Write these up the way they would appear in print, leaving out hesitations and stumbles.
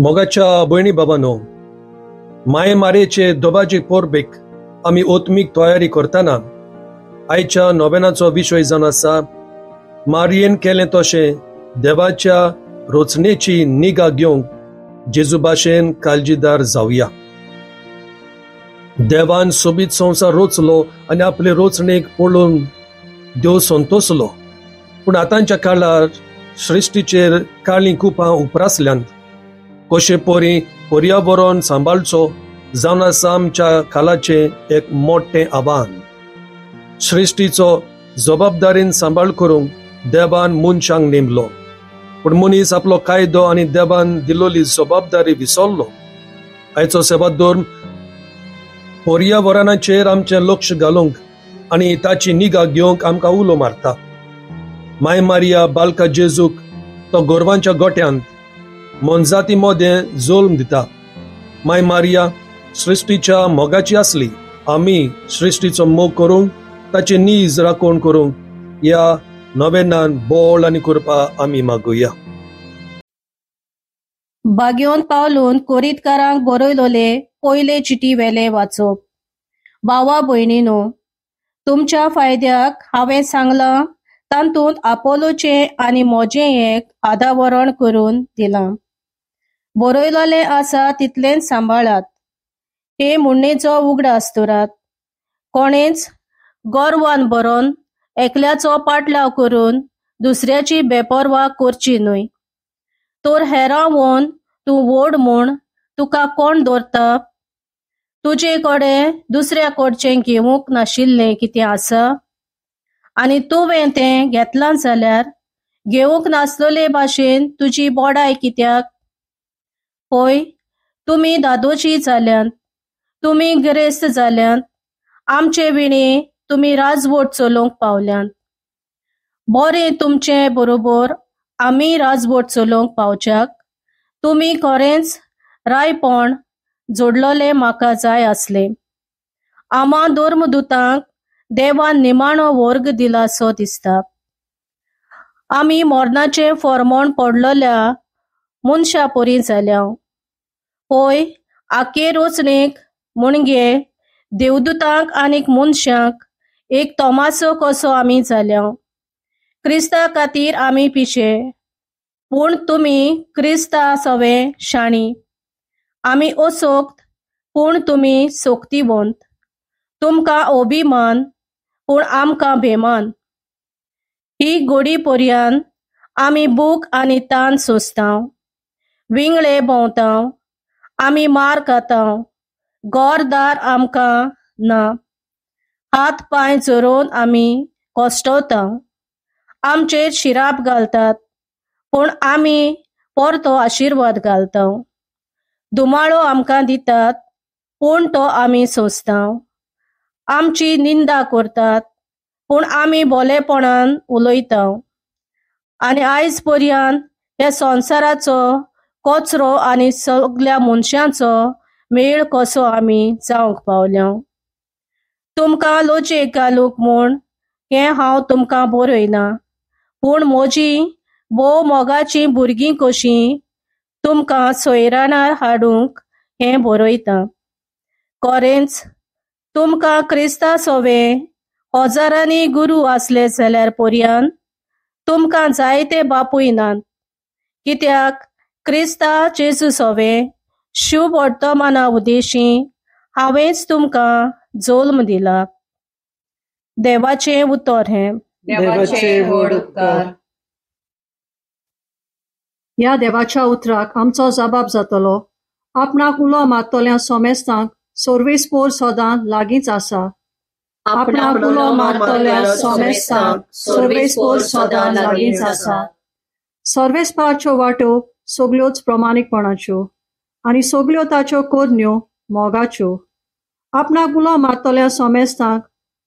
मोगाच्या भयणी बाबांनो, माये मारेचे दोबाजी पोरबेक आमी ओतमीक तयारी करतना आयच्या नोवेनाचो विशय जावन आसा मारयेन केलें तशें देवाच्या रोचणेची निगा घेवंक जेजू भाशेन काळजीदार जावया. देवान सोबीत संवसार रोचलो आनी आपले रोचणेक पळोवन देव संतोसलो. पूण आतांच्या काळार सृश्टीचेर काळी कुपां उपरासल्यान कशे परी पर्यावरण सांबाळचो जावन आसा आमच्या काळाचे एक मोठें आव्हान. सृश्टीचो जबाबदारीन सांबाळ करूंक देवान मनशांक नेमलो, पूण मनीस आपलो कायदो आनी देवान दिलोली जबाबदारी विसरलो. आयचो सेवाधर्म पर्यावरणाचेर आमचें लक्ष घालूंक आनी ताची निगा घेवंक आमकां उलो मारता. माय मारिया बालका जेजूक तो गोरवांच्या गोठ्यांत मोनजाती मोदें जल्म दिता. माय मारिया सृश्टीच्या मोगाची आसली. आमी सृश्टीचो मोग करूंक ताचे नीज राखण करूंक ह्या नोवेनान बोळ आनी कृपा आमी मागुया. बागेवन पावलून कोरीतकारांक बरयलोले पयले चिटी वेले वाचप. भावा भयणीनो, तुमच्या फायद्याक हांवें सांगलां तातूंत आपोलोचे आनी मोजें एक आदावरण करून दिलां. बरयलोले आसा तितलेंच सांबाळात. हे मुन्नेचो उगडास दवरात. कोणेच गर्वान बरोवन एकल्याचो पाटलाव करून दुसऱ्याची बेपरवा करची न्हय. तर हेरां वोन तूं व्हड म्हूण तुका कोण धरता? तुजे कडेन दुसऱ्या कडचें घेवंक नाशिल्लें कितें आसा? आनी तुवें तें घेतलां जाल्यार घेवंक नासलोले भाशेन तुजी बोडाय कित्याक? पळय, तुमी दादोची जाल्यात, तुमी गिरेस्त जाल्यात, आमचे विणे तुमी राजवट चलोवंक पावल्यात. बरें, तुमचे बरोबर आमी राजवट चलोवंक पावच्याक तुमी खरेंच रायपण जोडलोले म्हाका जाय आसले. आमा धर्मदूतांक देवान निमाणो वर्ग दिला सो दिसता. आमी मोरणाचें फर्मोण पडलोल्या मनशा परी जाल्या. पळय, आखे रोचणेक म्हणजे देवदूतांक आनीक मनशांक एक तोमासो कसो आमी जाल्या. क्रिस्ता खातीर आमी पिशे, पूण तुमी क्रिस्ता सवे शाणी. आमी असोक्त, पूण तुमी सोक्तीवंत. तुमकां अभिमान, पूण आमकां भेमान. ही घडी पर्यान आमी भूक आनी तान सोंसतांव, विंगळे भोंवतांव, आमी मार खातांव, घरदार आमकां ना, हात पांय जोडून आमी कोश्टवतांव. आमचेर शिराप घालतात, पूण आमी परतो आशिर्वाद घालतांव. दुमाळो आमकां दितात, पूण तो आमी सोंसतांव. आमची निंदा करतात, पूण आमी बोलेपणान उलयतांव. आनी आयज पर्यंत ह्या संवसाराचो कचरो आनी सगल्या मनशांचो मेळ कसो आमी जावंक पावल्या. तुमकां लोचयेक घालूंक म्हूण हें हांव तुमकां बरयना, पूण म्हजी भोव मोगाचीं भुरगीं कशीं तुमकां सोयराणार हाडूंक हें बरयता. खरेंच तुमकां क्रिस्ता सवे हजारांनी गुरू आसले जाल्यार पर्यंत तुमकां जायते बापूय नात. कित्याक क्रिस्ता जेजू सवे शुभ वर्तमाना उद्देशीं हांवेंच तुमकां जल्म दिला. देवाचें उतर हें. देवाचे व्हड उपकार. ह्या देवाच्या उतराक आमचो जबाब जातलो. आपणाक उलो मारतल्या सोमेस्तांक सर्वेस्पोर सदां लागींच आसा. आपणाक उलो मारतल्या सोमेस्तांक सर्वेस्पोर सदां लागींच आसा. सर्वेस्पाच्यो वाटो सगल्योच प्रमाणीकपणाच्यो आनी सगल्यो ताच्यो कोरण्यो मोगाच्यो. आपणाक उलो मारतल्या सोमेस्तांक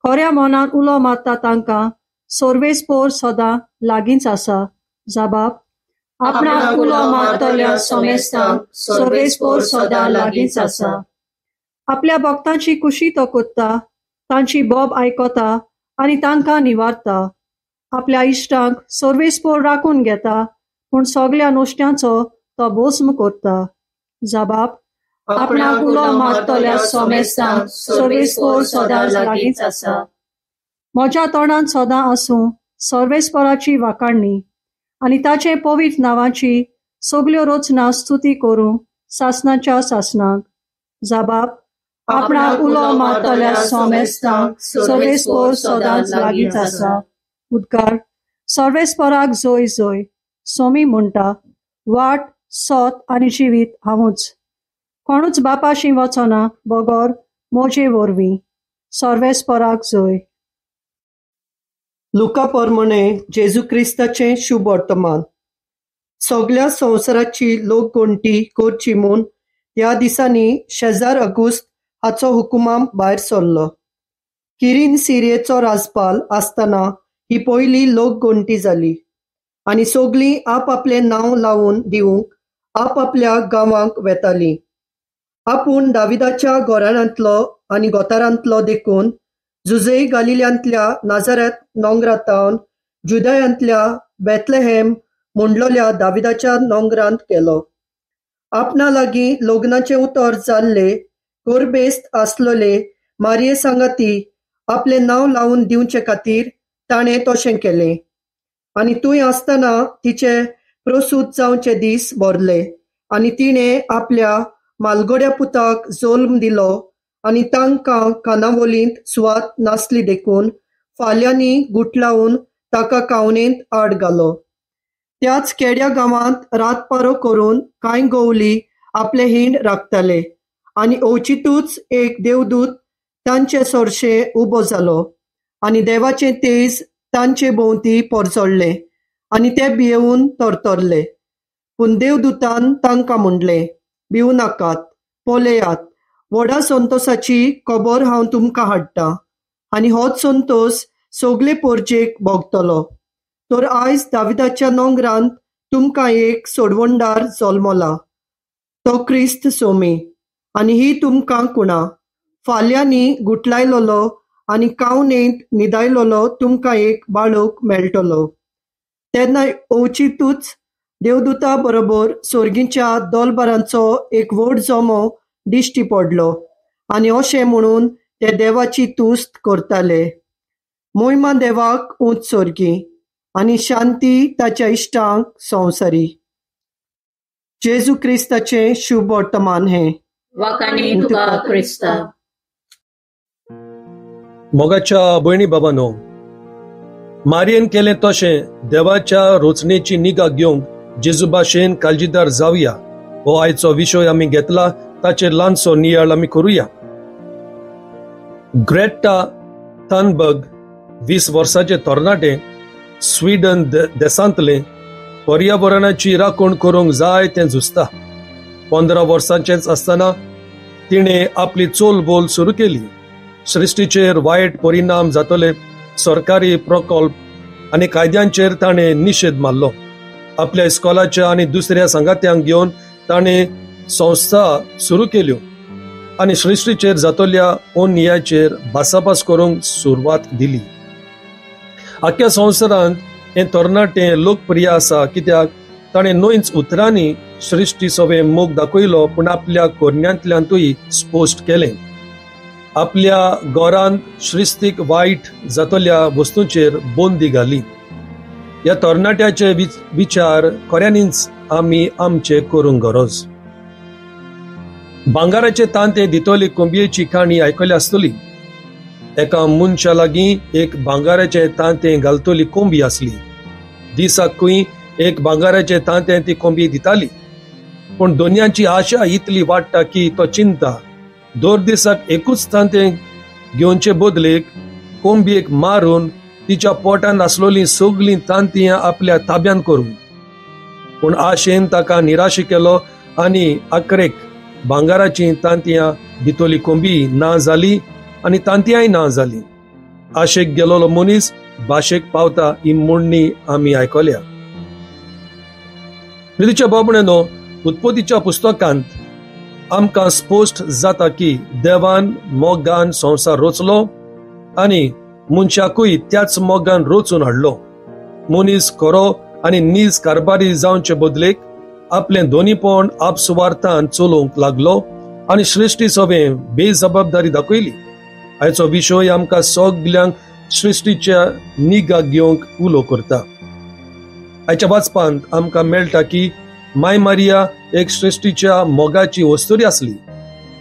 खऱ्या मनान उलो मारता तांकां सर्वेस्पोर सदां लागींच आसा. जबाब: आपणाक उलो मारतल्या सोमेस्तांक सर्वेस्पोर सदां लागींच आसा. आपल्या भक्तांची कुशी तो कोत्ता, तांची बोब आयकोता आनी तांकां निवारता. आपल्या इश्टांक सर्वेस्पोर राखून घेता, पूण सगळ्या नोश्ट्यांचो तो भस्म करता. जबाब: आपणाक उलो मारतल्या सोमेस्तांक सर्वेस्पोर सदां लागींच आसा. म्हज्या तोंडांत सदां आसूं सर्वेस्पोराची वाखाणणी आनी ताचे पवित्र नांवाची सगल्यो रचना स्तुती करूं सासणाच्या सासणाक. जबाब: आपणाक उलो मारतल्या सोमेस्तांक सर्वेस्पोर सदांच लागींच आसा. उद्गार: सर्वेस्पोराक जय जय. सोमी म्हणटा: वाट, सोत आनी जिवीत हांवूच. कोणूच बापाशी वचना बगोर मोजे वरवीं. सर्वेस्पोराक जय. लुका प्रमाणे जेजू क्रिस्ताचें शुभ वर्तमान. सगळ्या संवसाराची लोकगणती करची म्हूण ह्या दिसांनी शेजार अगुस्त हाचो हुकुमाम भायर सरलो. किरीन सिरियेचो राजपाल आसतना ही पयली लोकगणती जाली आनी सगळीं आपआपलें नांव लावून दिवंक आपआपल्या गांवांक वेतालीं. आपूण दाविदाच्या घराण्यांतलो आनी गोतारांतलो देखून जुजय गालिल्यांतल्या नाजारेत नोंगरातावन जुदयांतल्या बेथलेहेम म्हणलोल्या दाविदाच्या नोंगरांत केलो. आपणा लागीं लग्नाचें उतर जाल्ले गोरबेस्त आसलोले मारये सांगाती आपलें नांव लावून दिवचे खातीर ताणें तशें केलें. आनी थंय आसतना तिचे प्रसूत जावचे दीस भरले आनी तिणें आपल्या मालगोड्या पुताक जल्म दिलो आनी तांकां कानावलींत सुवात नासली देखून फाल्यांनी गुटलावन ताका कावणेंत आड घालो. त्याच केड्या गांवांत रातपारो करून कांय गवली आपले हिंड राखताले आनी अवचितूच एक देवदूत तांचे सोरशे उबो जालो आनी देवाचें तेज तांचे भोंवती परजळ्ळें आनी ते भियेवून तरतरले. पूण देवदूतान तांकां म्हणलें, भिवू नाकात, पळयात, व्हडा संतोसाची खबर हांव तुमकां हाडटां आनी होच संतोस सगळे परजेक भोगतलो. तर आयज दाविदाच्या नोंगरांत तुमकां एक सोडवणदार जल्मला, तो क्रिस्त सोमी. आनी ही तुमकां कुणा. फाल्यांनी गुटलायलोलो आनी कावणेंत न्हिदायलोलो तुमकां एक बाळूक मेळटलो. तेन्ना अवचितूच देवदूता बरोबर सोर्गीच्या दोलबारांचो एक व्हड जोमो दिश्टी पडलो आनी अशें म्हणून ते देवाची तुस्त करताले. मोहिमा देवाक उंच सोर्गी आनी शांती ताच्या इश्टांक संवसारी. जेजू क्रिस्ताचें शुभ वर्तमान हें. वाखाणी तुका क्रिस्ता. मोगाच्या भयणी बाबांनो, मारयेन केलें तशें देवाच्या रचनेची निगा घेवंक जेजू भाशेन काळजीदार जावया हो आयचो विशय आमी घेतला. ताचेर ल्हानसो नियाळ आमी करुया. ग्रेटा थनबर्ग 20 वर्सांचे तरणाटे स्वीडन देशांतले पर्यावरणाची राखण करूंक जाय तें झुजता. 15 वर्सांचेच आसतना तिणें आपली चोल बोल सुरू केली. सृश्टीचेर वायट परिणाम जातले सरकारी प्रकल्प आनी कायद्यांचेर ताणें निशेध मारलो. आपल्या इस्कॉलाच्या आनी दुसऱ्या संगात्यांक घेवन ताणें संस्था सुरू केल्यो आनी सृश्टीचेर जातल्या अन्यायाचेर भासाभास करूंक सुरवात दिली. आख्या संवसारांत हें तरणाटें लोकप्रिय आसा कित्याक ताणें 9 उतरांनी सृश्टी सवे मोग दाखयलो, पूण आपल्या कोरण्यांतल्यानूय स्पश्ट केलें. आपल्या घरांत सृश्टीक वायट जातल्या वस्तूंचेर बंदी घाली. ह्या तरणाट्याचे विचार खऱ्यांनीच आमी आमचे करूंक गरज. भांगाराचे तांते दितोली कोंबयेची काणी आयकली आसतली. एका मनशा लागीं एक भांगाराचे तांते घालतली कोंबी आसली. दिसाकूय एक भांगाराचे तांते ती कोंबी दिताली. पूण दोनयांची आशा इतली वाडटा की तो चिंता दर दिसाक एकूच तांते घेवचे बदलेक कोंबयेक मारून तिच्या पोटान आसलोली सगळीं तांतयां आपल्या ताब्यान करूं. पूण आशेन ताका निराश केलो आनी आखरेक भांगाराची तांतयां भितोली कोंबी ना जाली आनी तांतयाय ना जाली. आशेक गेलोलो मनीस भाशेक पावता ही म्हणणी आमी आयकल्या. प्रितीच्या बाबण्यानो, उत्पत्तीच्या पुस्तकांत आमकां स्पश्ट जाता की देवान मोगान संवसार रचलो आनी मनशाकूय त्याच मोगान रचून हाडलो. मनीस खरो आनी नीज कारबारी जावचे बदलेक आपले दोनीपण आपसुवार्थान चलोवंक लागलो आनी सृश्टी सभेन बेजबाबदारी दाखयली. हाचो विशय आमकां सगल्यांक सृश्टीच्या निगा घेवंक उलो करता. हाच्या वाचपांत आमकां मेळटा की माय मारिया एक सृश्टीच्या मोगाची वस्तुरी आसली.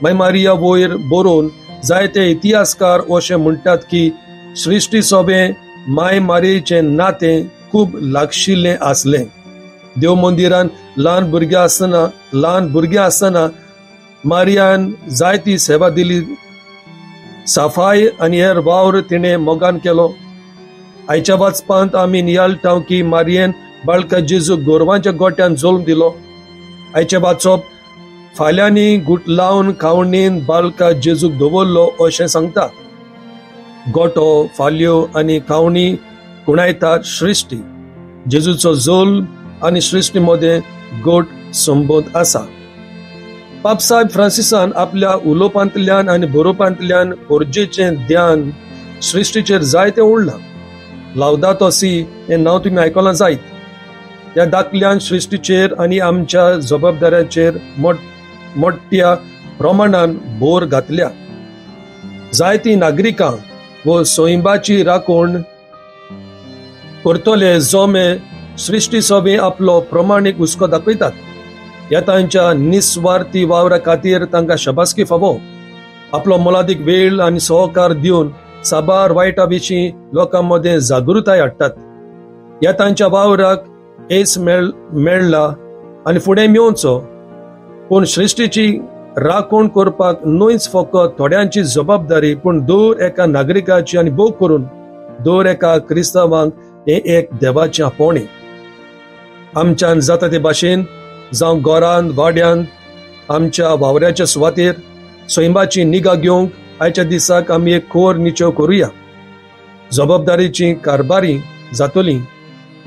माय मारिया वयर बरोवन जायते इतिहासकार अशें म्हणटात की सृश्टी सभे माय मारियेचें नातें खूब लागशिल्लें आसलें. देव मंदिरान ल्हान भुरगें आसतना मारियान जायती सेवा दिली. सफाई आनी हेर वावर तिणें मोगान केलो. आयच्या वाचपांत आमी नियाळटाव की मारियेन बाळका जेजूक गोरवांच्या गोट्यान जल्म दिलो. आयचे वाचप फाल्यांनी गुट लावन खावणीन बाळका जेजूक दवरलो अशें सांगता. गोटो, फाल्यो आनी खावणी कुणायतात सृश्टी. जेजूचो जल्म आनी सृश्टी मदें गोट संबंद आसा. पापसाहेब फ्रांसिसान आपल्या उलोवपांतल्यान आनी बरोवपांतल्यान ओर्जेचें ध्यान सृश्टीचेर जायतें ओडलां. लावदातो सी हें नांव तुमी आयकलां जायत. ह्या दाखल्यान सृश्टीचेर आनी आमच्या जबाबदाऱ्याचेर मोठ्या प्रमाणान भर घातल्या. जायतीं नागरिकां व सोयंबाची राखण करतले जोमे सृश्टी सभे आपलो प्रमाणीक हुस्को दाखयतात. ह्या तांच्या निस्वार्थी वावरा खातीर तांकां शबासकी फावो. आपलो मोलादीक वेळ आनी सहकार दिवन साबार वायटा विशीं लोकां मदें जागृताय हाडटात. ह्या तांच्या वावराक एस मेळ्ळा आनी फुडें मेवचो. पूण सृश्टीची राखण करपाक न्हयच फकत थोड्यांची जबाबदारी, पूण दर एका नागरिकाची आनी भोव करून दर एका क्रिस्तावांक हें एक देवाचें आपोवणें. आमच्यान जाता ते भाशेन जावं घरांत वाड्यांत आमच्या वावऱ्याच्या सुवातेर सोयंबाची निगा घेवंक आयच्या दिसाक आमी एक खोर निचेव करुया. जबाबदारीची कारबारी जातली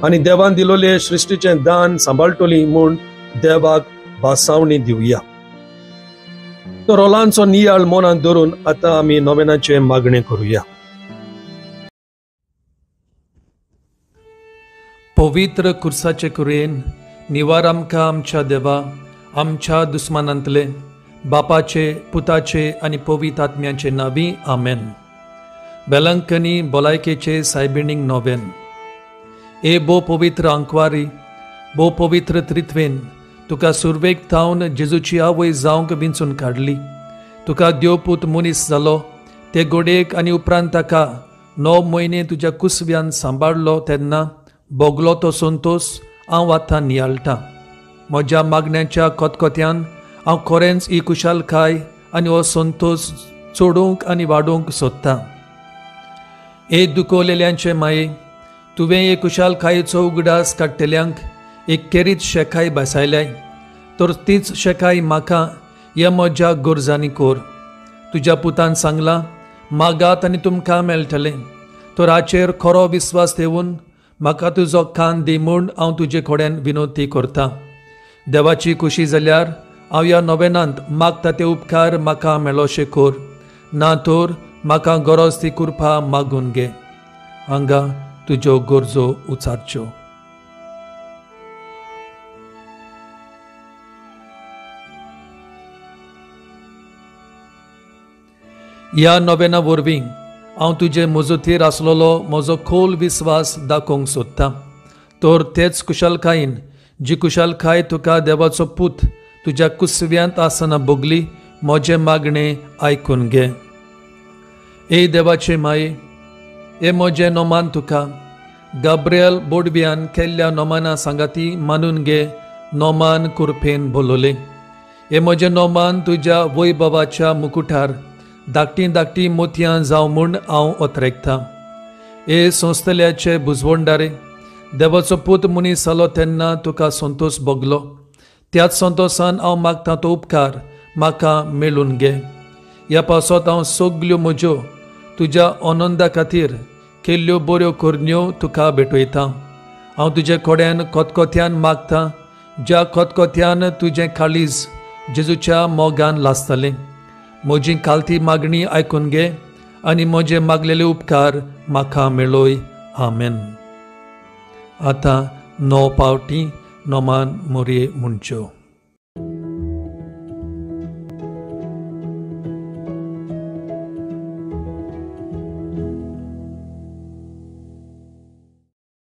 आनी देवान दिलोले सृश्टीचें दान सांबाळटली म्हूण देवाक भासावणी दिवया. तो रोलांचो नियाळ मनांत धरून आतां आमी नोवेनाचें मागणें करुया. पवित्र कुर्साचे कुरेन निवार आमकां आमच्या देवा, आमच्या दुस्मानांतले, बापाचे, पुताचे आनी पवित्र आत्म्याचे नांवी. आमेन. बेलंकनी भलायकेचे सायबिणीक नोवेन. ए भोव पवित्र आंकवारी, भोव पवित्र त्रित्वेन, तुका सुरवेक थावन जेजूची आवय जावंक विंचून काडली. तुका देवपूत मनीस जालो ते गोडेक आनी उपरांत ताका 9 म्हयने तुज्या कुसव्यान सांबाळलो तेन्ना भोगलो तो संतोश हांव आतां नियाळटां. म्हज्या मागण्याच्या कोतकोत्यान हांव खरेंच ही कुशालकाय आनी हो संतोश चोडूंक आनी वाडोवंक सोदतां. हे दुखोवलेल्यांचे माये, तुवें हे कुशालकायेचो उगडास काडटल्यांक एक केरीत शेकाय बसायल्याय, तर तीच शेकाय म्हाका ह्या म्हज्या गोरजांनी कोर. तुज्या पुतान सांगलां, मागात आनी तुमकां मेळटलें. तर हाचेर खरो विस्वास ठेवून म्हाका तुजो कान दी म्हूण हांव तुजे कडेन विनोती करतां. देवाची खुशी जाल्यार हांव ह्या नोवेनांत मागता ते उपकार म्हाका मेळोशे कोर. ना तर म्हाका गरज ती कृपा मागून घे. हांगा तुज्यो गरजो उचारच्यो. ह्या नोवेना वरवीं हांव तुजे मजतीर आसलोलो म्हजो खोल विस्वास दाखोवंक सोदतां. तर तेच कुशलकायेन जी कुशलकाय तुका देवाचो पूत तुज्या कुसव्यांत आसतना भोगली, म्हजें मागणें आयकून घे. ए देवाचे माये, हे म्हजें नोमान तुका गाब्रियल बोडब्यान केल्ल्या नोमाना सांगाती मानून घे. नोमान कुरपेन बोलोले. हे म्हजें नोमान तुज्या वैभवाच्या मुकुटार धाकटी धाकटी मोतयां जावं म्हूण हांव ओतरेकतां. हे संस्थेल्याचे बुजवंडारे, देवाचो पूत मनीस जालो तेन्ना तुका संतोश भोगलो. त्याच संतोशान हांव मागतां तो उपकार म्हाका मेळून घे. ह्या पावसांत हांव सगल्यो म्हज्यो तुज्या आनंदा खातीर केल्ल्यो बऱ्यो करण्यो तुका भेटयतां. हांव तुजे कडेन कोतकोत्यान मागतां ज्या खतखत्यान तुजें काळीज जेजूच्या मोगान लासतलें, म्हजी कालती मागणी आयकून घे आनी म्हजे मागलेले उपकार म्हाका मेळोय. आमेन. आतां 9 पावटी नोमान मोरये म्हणच्यो.